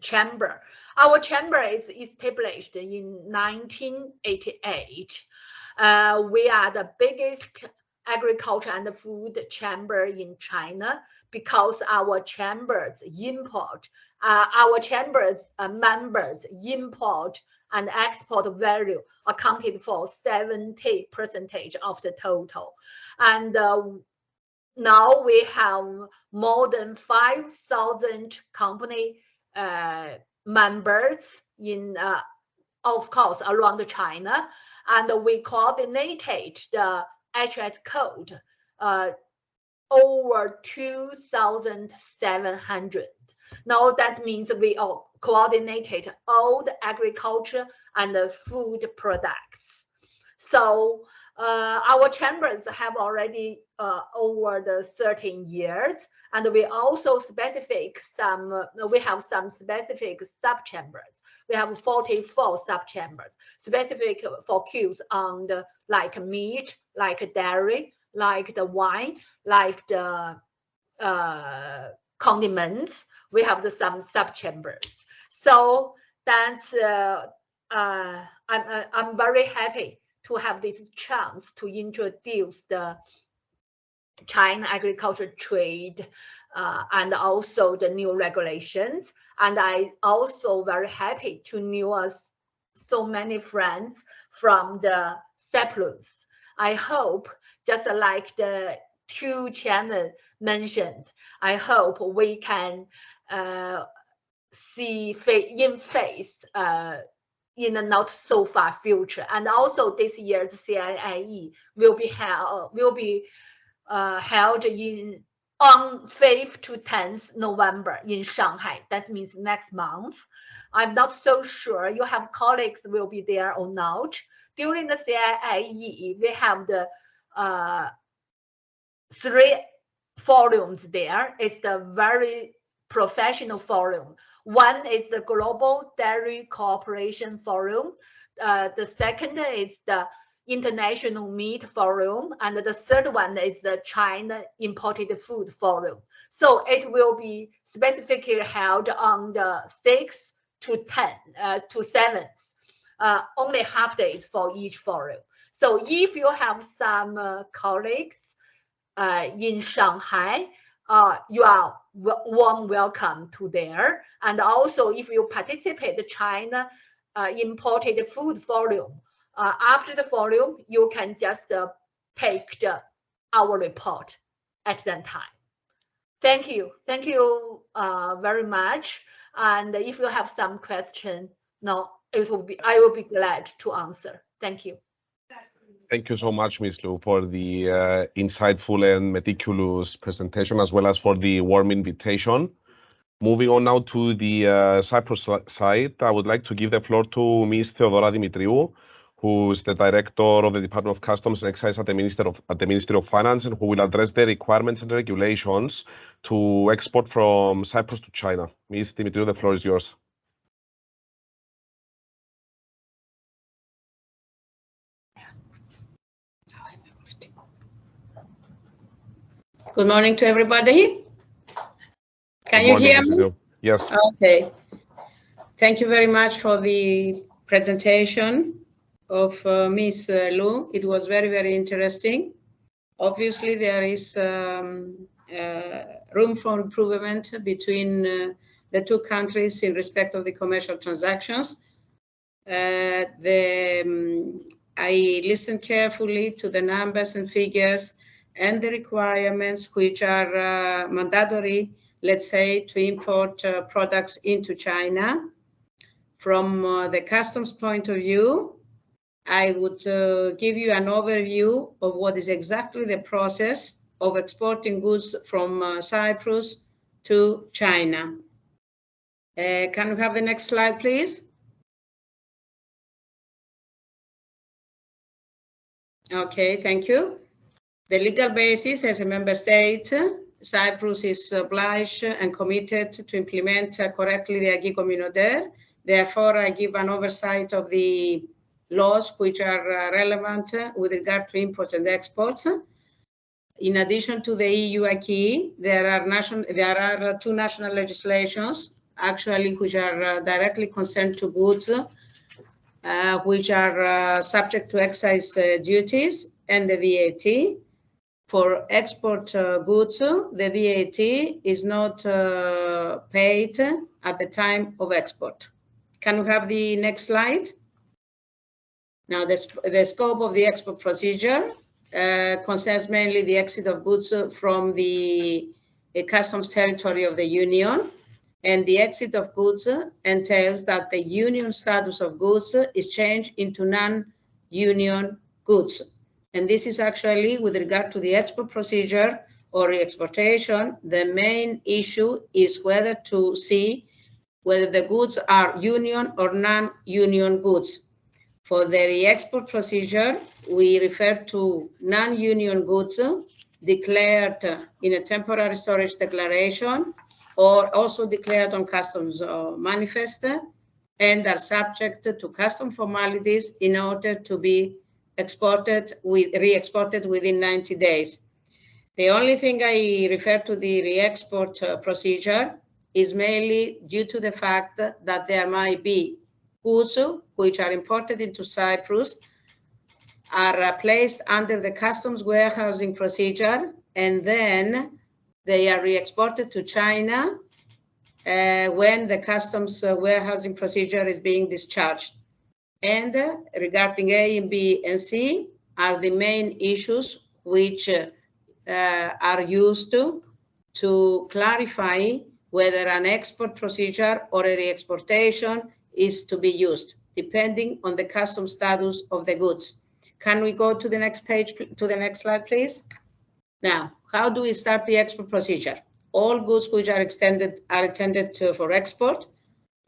chamber. Our chamber is established in 1988. We are the biggest agriculture and food chamber in China because our chambers import, our chambers members import and export value accounted for 70% of the total. And now we have more than 5,000 company members in, of course, around China, and we coordinated the HS code over 2,700. Now that means we all coordinated all the agriculture and the food products. So our chambers have already over the 13 years, and we also we have some specific sub-chambers. We have 44 sub-chambers, specific for cues on the, like meat, like dairy, like the wine, like the condiments. We have some sub-chambers. So that's, I'm very happy to have this chance to introduce the China agriculture trade and also the new regulations. And I also very happy to know so many friends from the Cyprus. I hope, just like the two channels mentioned, I hope we can see in face in the not so far future. And also this year's CIIE will be held on 5th to 10th November in Shanghai. That means next month. I'm not so sure you have colleagues will be there or not. During the CIIE, we have the 3 forums there. It's the very professional forum. One is the Global Dairy Cooperation Forum. The second is the International Meat Forum, and the third one is the China Imported Food Forum. So it will be specifically held on the 6th to 7th, only half days for each forum. So if you have some colleagues in Shanghai, you are warm welcome to there. And also if you participate the China Imported Food Forum, after the forum, you can just take our report at that time. Thank you. Thank you very much. And if you have some question, no, I will be glad to answer. Thank you.
Thank you so much, Ms. Liu, for the insightful and meticulous presentation, as well as for the warm invitation. Moving on now to the Cyprus side, I would like to give the floor to Ms. Theodora Demetriou, who is the Director of the Department of Customs Excise at the Ministry of Finance, and who will address the requirements and regulations to export from Cyprus to China. Ms. Demetriou, the floor is yours.
Good morning to everybody. Can you hear me?
Yes.
Okay. Thank you very much for the presentation of Ms. Liu. It was very, very interesting. Obviously, there is room for improvement between the two countries in respect of the commercial transactions. I listened carefully to the numbers and figures and the requirements which are mandatory, let's say, to import products into China. From the customs point of view, I would give you an overview of what is exactly the process of exporting goods from Cyprus to China. Can we have the next slide, please? Okay, thank you. The legal basis as a member state, Cyprus is obliged and committed to implement correctly the acquis communautaire. Therefore, I give an oversight of the laws which are relevant with regard to imports and exports. In addition to the EU acquis, there are two national legislations, actually, which are directly concerned to goods, which are subject to excise duties and the VAT. For export goods, the VAT is not paid at the time of export. Can we have the next slide? Now, the scope of the export procedure concerns mainly the exit of goods from the customs territory of the Union, and the exit of goods entails that the Union status of goods is changed into non-Union goods. And this is actually, with regard to the export procedure or re-exportation, the main issue is whether to see whether the goods are Union or non-Union goods. For the re-export procedure, we refer to non-Union goods declared in a temporary storage declaration or also declared on customs manifest and are subject to custom formalities in order to be re-exported within 90 days. The only thing I refer to the re-export procedure is mainly due to the fact that there might be goods which are imported into Cyprus, are placed under the customs warehousing procedure, and then they are re-exported to China when the customs warehousing procedure is being discharged. And regarding A and B and C are the main issues which are used to clarify whether an export procedure or a re-exportation is to be used, depending on the customs status of the goods. Can we go to the next page, to the next slide, please? Now, how do we start the export procedure? All goods which are intended for export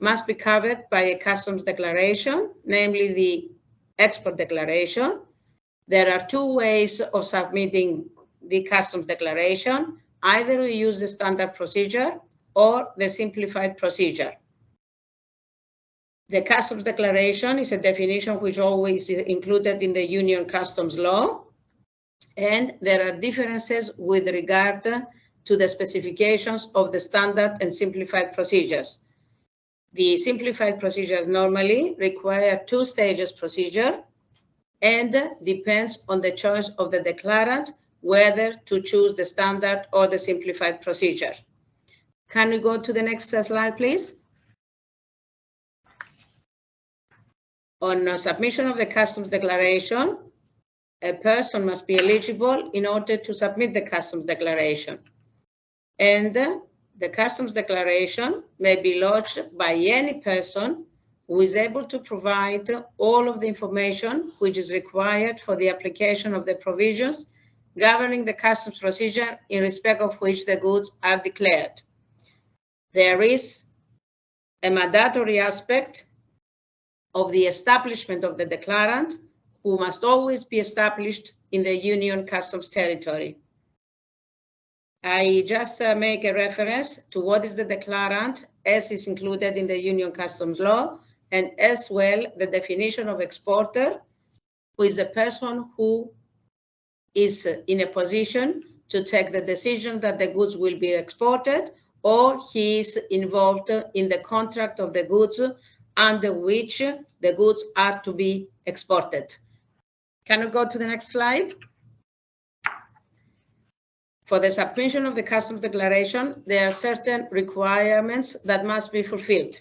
must be covered by a customs declaration, namely the export declaration. There are two ways of submitting the customs declaration. Either we use the standard procedure or the simplified procedure. The customs declaration is a definition which always is included in the Union Customs Law, and there are differences with regard to the specifications of the standard and simplified procedures. The simplified procedures normally require two stages procedure and depends on the choice of the declarant whether to choose the standard or the simplified procedure. Can we go to the next slide, please? On submission of the customs declaration, a person must be eligible in order to submit the customs declaration. And the customs declaration may be lodged by any person who is able to provide all of the information which is required for the application of the provisions governing the customs procedure in respect of which the goods are declared. There is a mandatory aspect of the establishment of the declarant, who must always be established in the Union Customs territory. I just make a reference to what is the declarant as is included in the Union Customs Law, and as well the definition of exporter, who is a person who is in a position to take the decision that the goods will be exported, or he is involved in the contract of the goods under which the goods are to be exported. Can we go to the next slide? For the submission of the customs declaration, there are certain requirements that must be fulfilled.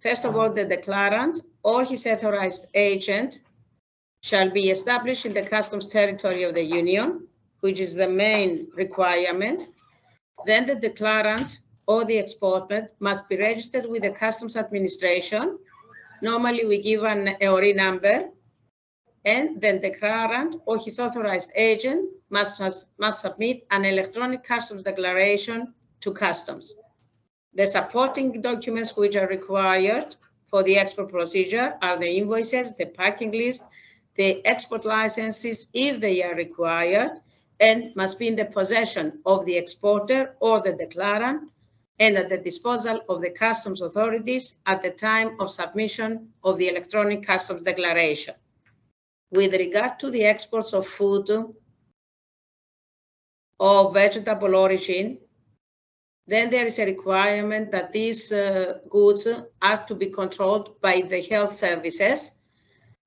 First of all, the declarant or his authorized agent shall be established in the customs territory of the Union, which is the main requirement. Then the declarant or the exporter must be registered with the customs administration. Normally, we give an EORI number, and then the declarant or his authorized agent must submit an electronic customs declaration to customs. The supporting documents which are required for the export procedure are the invoices, the packing list, the export licenses if they are required, and must be in the possession of the exporter or the declarant and at the disposal of the customs authorities at the time of submission of the electronic customs declaration. With regard to the exports of food or vegetable origin, then there is a requirement that these goods are to be controlled by the health services.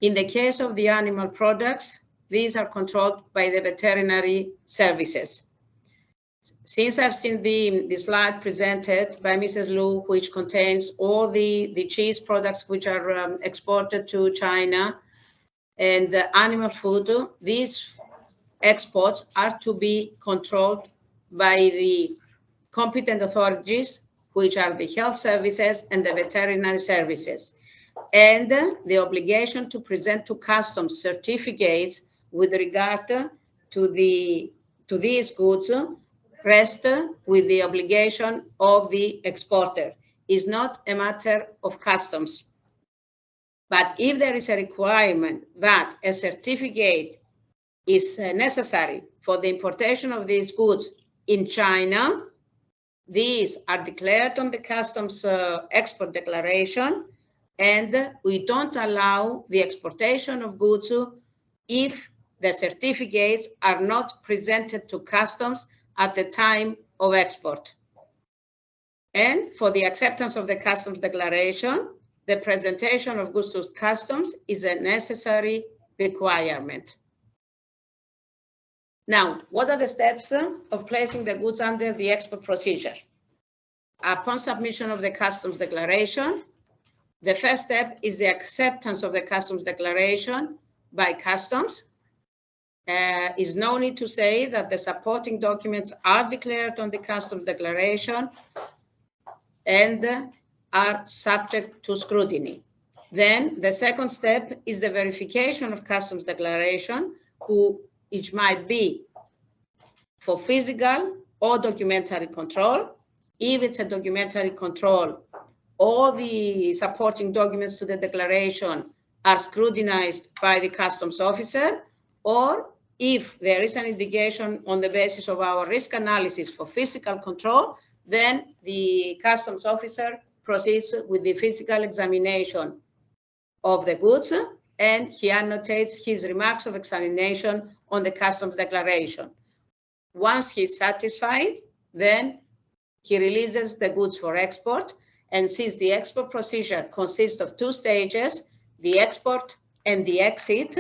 In the case of the animal products, these are controlled by the veterinary services. Since I've seen the slide presented by Mrs. Lu, which contains all the cheese products which are exported to China and animal food, these exports are to be controlled by the competent authorities, which are the health services and the veterinary services. And the obligation to present to customs certificates with regard to these goods rest with the obligation of the exporter. Is not a matter of customs. But if there is a requirement that a certificate is necessary for the importation of these goods in China, these are declared on the customs export declaration, and we don't allow the exportation of goods if the certificates are not presented to customs at the time of export. And for the acceptance of the customs declaration, the presentation of goods to customs is a necessary requirement. Now, what are the steps of placing the goods under the export procedure? Upon submission of the customs declaration, the first step is the acceptance of the customs declaration by customs. Is no need to say that the supporting documents are declared on the customs declaration and are subject to scrutiny. Then the second step is the verification of customs declaration, which might be for physical or documentary control. If it's a documentary control, all the supporting documents to the declaration are scrutinized by the customs officer, or if there is an indication on the basis of our risk analysis for physical control, then the customs officer proceeds with the physical examination of the goods, and he annotates his remarks of examination on the customs declaration. Once he's satisfied, then he releases the goods for export. And since the export procedure consists of two stages, the export and the exit,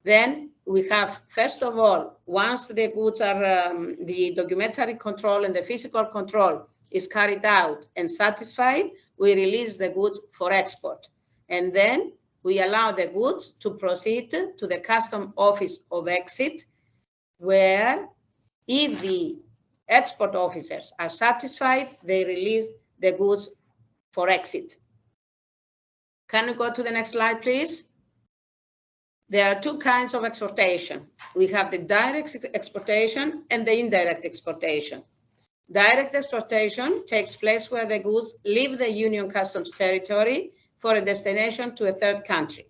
then we have, first of all, once the goods are, the documentary control and the physical control is carried out and satisfied, we release the goods for export. And then we allow the goods to proceed to the customs office of exit, where if the export officers are satisfied, they release the goods for exit. Can we go to the next slide, please? There are two kinds of exportation. We have the direct exportation and the indirect exportation. Direct exportation takes place where the goods leave the Union Customs territory for a destination to a third country.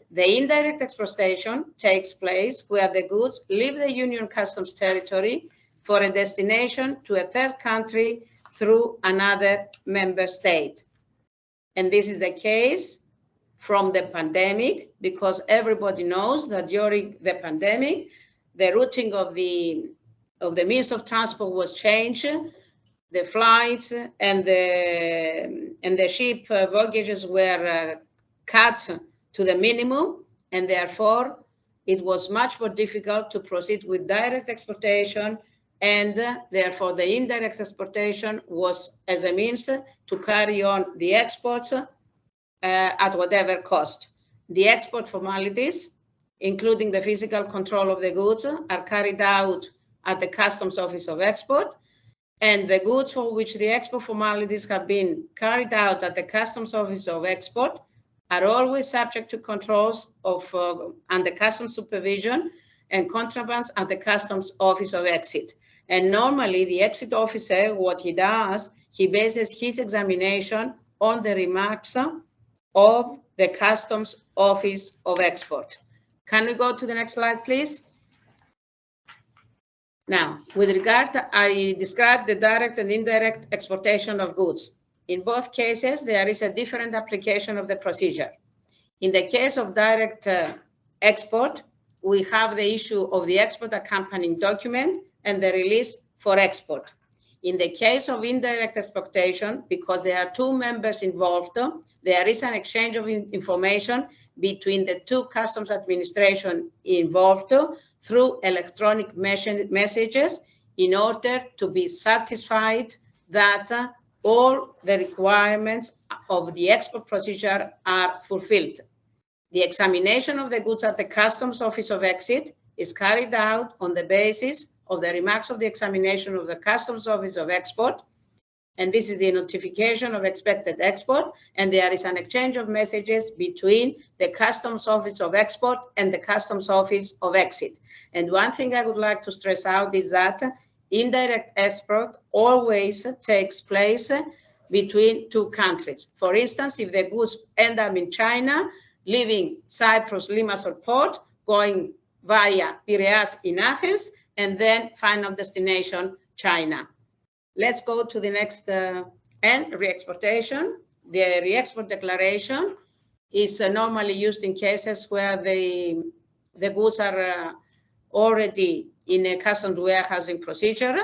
The indirect exportation takes place where the goods leave the Union Customs territory for a destination to a third country through another member state. And this is the case from the pandemic, because everybody knows that during the pandemic, the routing of the means of transport was changed. The flights and the ship voyages were cut to the minimum, and therefore it was much more difficult to proceed with direct exportation, and therefore the indirect exportation was as a means to carry on the exports at whatever cost. The export formalities, including the physical control of the goods, are carried out at the Customs Office of Export, and the goods for which the export formalities have been carried out at the Customs Office of Export are always subject to controls of under customs supervision, and contrabands at the customs office of exit. And normally the exit officer, what he does, he bases his examination on the remarks of the customs office of export. Can we go to the next slide, please? Now, with regard, I described the direct and indirect exportation of goods. In both cases, there is a different application of the procedure. In the case of direct export, we have the issue of the export accompanying document and the release for export. In the case of indirect exportation, because there are two members involved, there is an exchange of information between the two customs administration involved through electronic messages in order to be satisfied that all the requirements of the export procedure are fulfilled. The examination of the goods at the customs office of exit is carried out on the basis of the remarks of the examination of the customs office of export, and this is the notification of expected export, and there is an exchange of messages between the customs office of export and the customs office of exit. And one thing I would like to stress out is that indirect export always takes place between two countries. For instance, if the goods end up in China, leaving Cyprus Limassol port, going via Piraeus in Athens, and then final destination, China. Let's go to the next and re-exportation. The re-export declaration is normally used in cases where the goods are already in a customs warehousing procedure.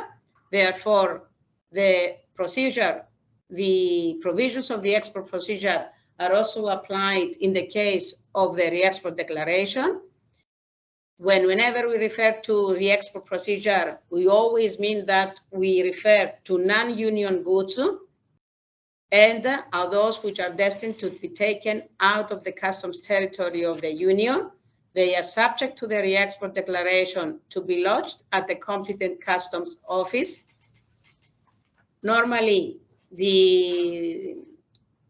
Therefore, the provisions of the export procedure are also applied in the case of the re-export declaration. Whenever we refer to re-export procedure, we always mean that we refer to non-union goods and are those which are destined to be taken out of the customs territory of the union. They are subject to the re-export declaration to be lodged at the competent customs office. Normally, the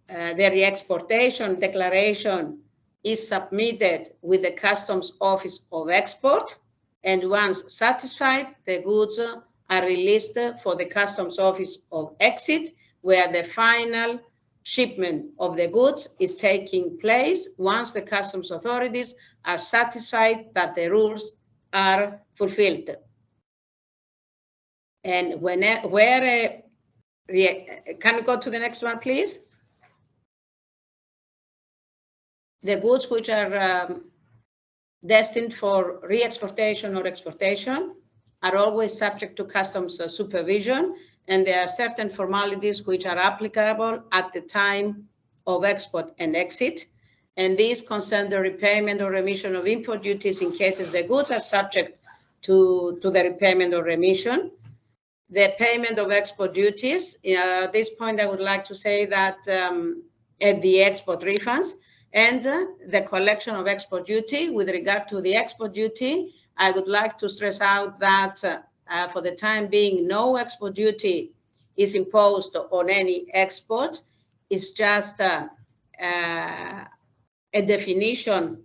re-exportation declaration is submitted with the customs office of export, and once satisfied, the goods are released for the customs office of exit, where the final shipment of the goods is taking place once the customs authorities are satisfied that the rules are fulfilled. And can we go to the next one, please? The goods which are destined for re-exportation or exportation are always subject to customs supervision, and there are certain formalities which are applicable at the time of export and exit. And these concern the repayment or remission of import duties in cases the goods are subject to the repayment or remission. The payment of export duties, at this point I would like to say that at the export refunds, and the collection of export duty. With regard to the export duty, I would like to stress out that for the time being, no export duty is imposed on any exports. It's just a definition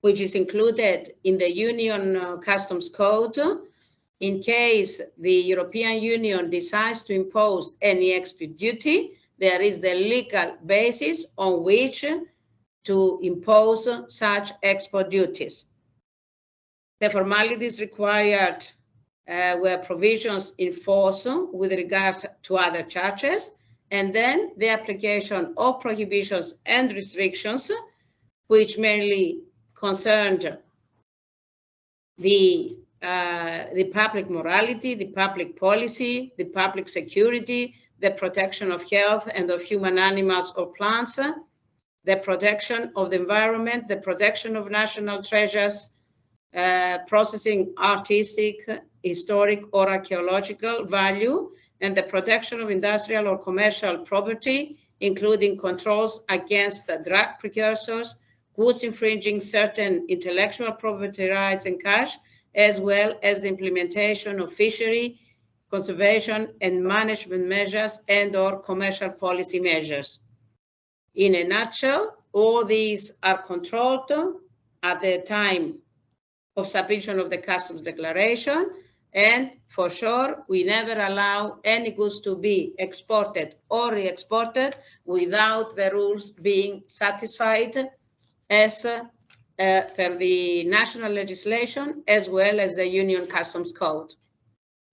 which is included in the Union Customs Code. In case the European Union decides to impose any export duty, there is the legal basis on which to impose such export duties. The formalities required were provisions in force with regard to other charges, and then the application of prohibitions and restrictions, which mainly concerned the public morality, the public policy, the public security, the protection of health and of human animals or plants, the protection of the environment, the protection of national treasures, processing artistic, historic, or archaeological value, and the protection of industrial or commercial property, including controls against drug precursors, goods infringing certain intellectual property rights and cash, as well as the implementation of fishery, conservation and management measures and/or commercial policy measures. In a nutshell, all these are controlled at the time of submission of the customs declaration. And for sure, we never allow any goods to be exported or re-exported without the rules being satisfied as per the national legislation as well as the Union Customs Code.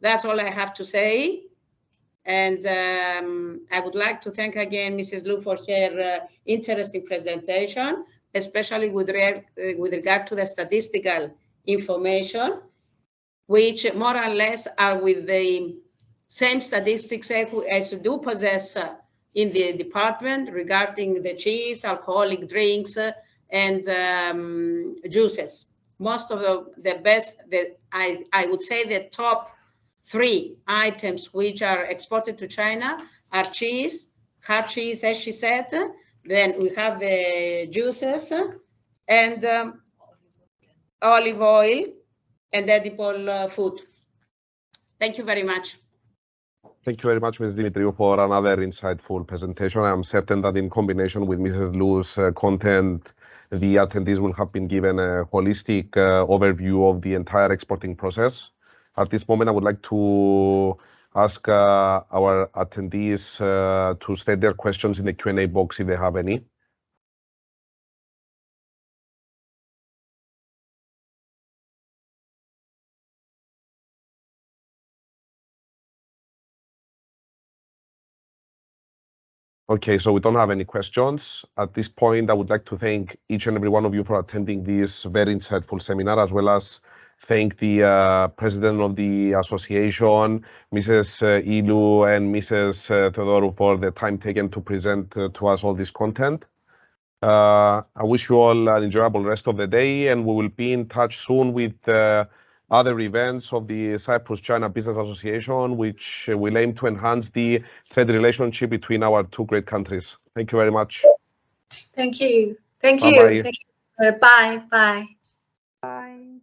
That's all I have to say. And I would like to thank again Mrs. Liu for her interesting presentation, especially with regard to the statistical information, which more or less are with the same statistics as we do possess in the department regarding the cheese, alcoholic drinks, and juices. Most of the best, I would say the top 3 items which are exported to China are cheese, hard cheese, as she said. Then we have the juices and olive oil and edible food. Thank you very much.
Thank you very much, Ms. Demetriou, for another insightful presentation. I am certain that in combination with Mrs. Liu's content, the attendees will have been given a holistic overview of the entire exporting process. At this moment, I would like to ask our attendees to state their questions in the Q&A box if they have any. Okay, so we don't have any questions. At this point, I would like to thank each and every one of you for attending this very insightful seminar, as well as thank the president of the association, Mrs. Liu and Mrs. Theodora, for the time taken to present to us all this content. I wish you all an enjoyable rest of the day, and we will be in touch soon with other events of the Cyprus-China Business Association, which will aim to enhance the trade relationship between our 2 great countries. Thank you very much.
Thank you. Thank
Bye-bye.
you. Thank you. Bye. Bye.
Bye.